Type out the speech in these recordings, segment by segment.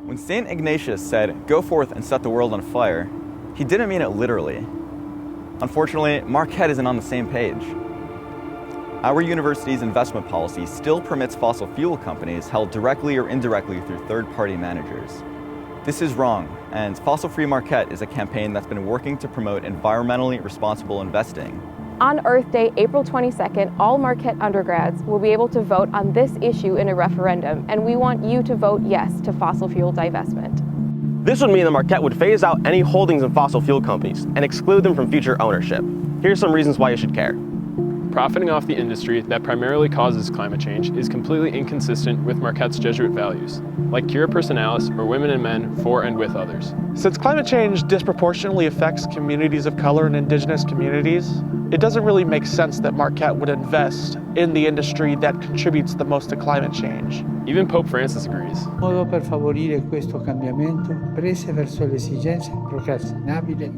When St. Ignatius said, "Go forth and set the world on fire," he didn't mean it literally. Unfortunately, Marquette isn't on the same page. Our university's investment policy still permits fossil fuel companies held directly or indirectly through third-party managers. This is wrong, and Fossil Free Marquette is a campaign that's been working to promote environmentally responsible investing. On Earth Day, April 22nd, all Marquette undergrads will be able to vote on this issue in a referendum, and we want you to vote yes to fossil fuel divestment. This would mean that Marquette would phase out any holdings in fossil fuel companies and exclude them from future ownership. Here's some reasons why you should care. Profiting off the industry that primarily causes climate change is completely inconsistent with Marquette's Jesuit values, like Cura Personalis or women and men for and with others. Since climate change disproportionately affects communities of color and indigenous communities, it doesn't really make sense that Marquette would invest in the industry that contributes the most to climate change. Even Pope Francis agrees. Il modo per favorire questo cambiamento prese verso l'esigenza improcrastinabile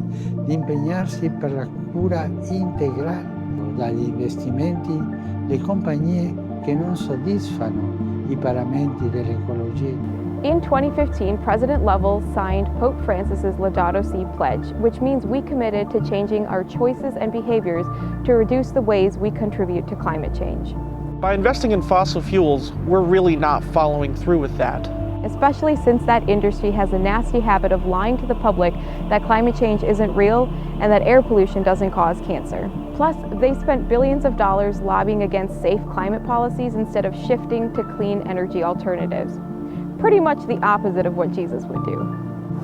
di impegnarsi per la cura integrale dagli investimenti le compagnie che non soddisfano I paramenti dell'ecologia. In 2015, President Lovell signed Pope Francis's Laudato Si pledge, which means we committed to changing our choices and behaviors to reduce the ways we contribute to climate change. By investing in fossil fuels, we're really not following through with that. Especially since that industry has a nasty habit of lying to the public that climate change isn't real and that air pollution doesn't cause cancer. Plus, they spent billions of dollars lobbying against safe climate policies instead of shifting to clean energy alternatives. Pretty much the opposite of what Jesus would do.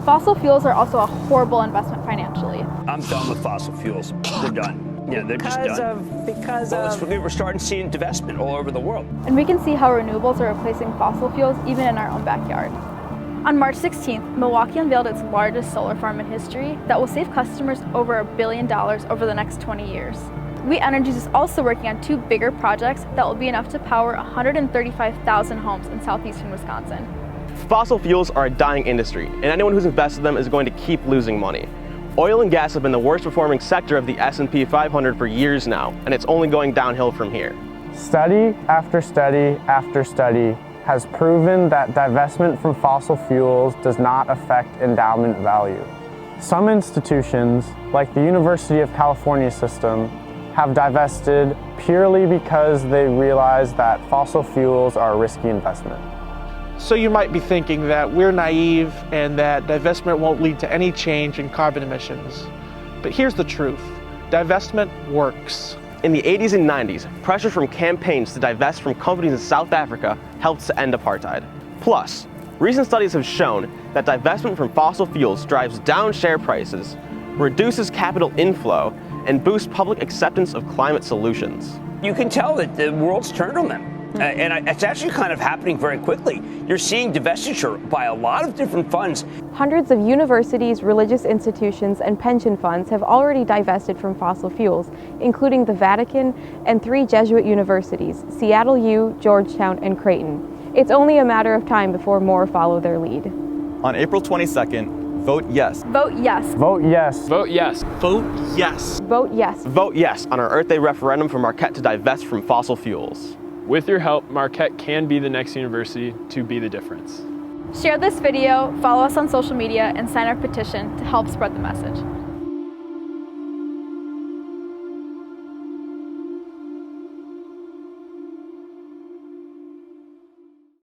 Fossil fuels are also a horrible investment financially. I'm done with fossil fuels. They're done. Yeah, they're just done. Because we're starting to see divestment all over the world. And we can see how renewables are replacing fossil fuels even in our own backyard. On March 16th, Milwaukee unveiled its largest solar farm in history that will save customers over $1 billion over the next 20 years. We Energies is also working on 2 bigger projects that will be enough to power 135,000 homes in southeastern Wisconsin. Fossil fuels are a dying industry, and anyone who's invested in them is going to keep losing money. Oil and gas have been the worst performing sector of the S&P 500 for years now, and it's only going downhill from here. Study after study after study has proven that divestment from fossil fuels does not affect endowment value. Some institutions, like the University of California system, have divested purely because they realize that fossil fuels are a risky investment. So you might be thinking that we're naive and that divestment won't lead to any change in carbon emissions. But here's the truth. Divestment works. In the 80s and 90s, pressure from campaigns to divest from companies in South Africa helped to end apartheid. Plus, recent studies have shown that divestment from fossil fuels drives down share prices, reduces capital inflow, and boosts public acceptance of climate solutions. You can tell that the world's turned on them. And it's actually kind of happening very quickly. You're seeing divestiture by a lot of different funds. Hundreds of universities, religious institutions, and pension funds have already divested from fossil fuels, including the Vatican and 3 Jesuit universities, Seattle U, Georgetown, and Creighton. It's only a matter of time before more follow their lead. On April 22nd, vote yes. Vote yes. Vote yes. Vote yes. Vote yes. Vote yes. Vote yes on our Earth Day referendum for Marquette to divest from fossil fuels. With your help, Marquette can be the next university to be the difference. Share this video, follow us on social media, and sign our petition to help spread the message.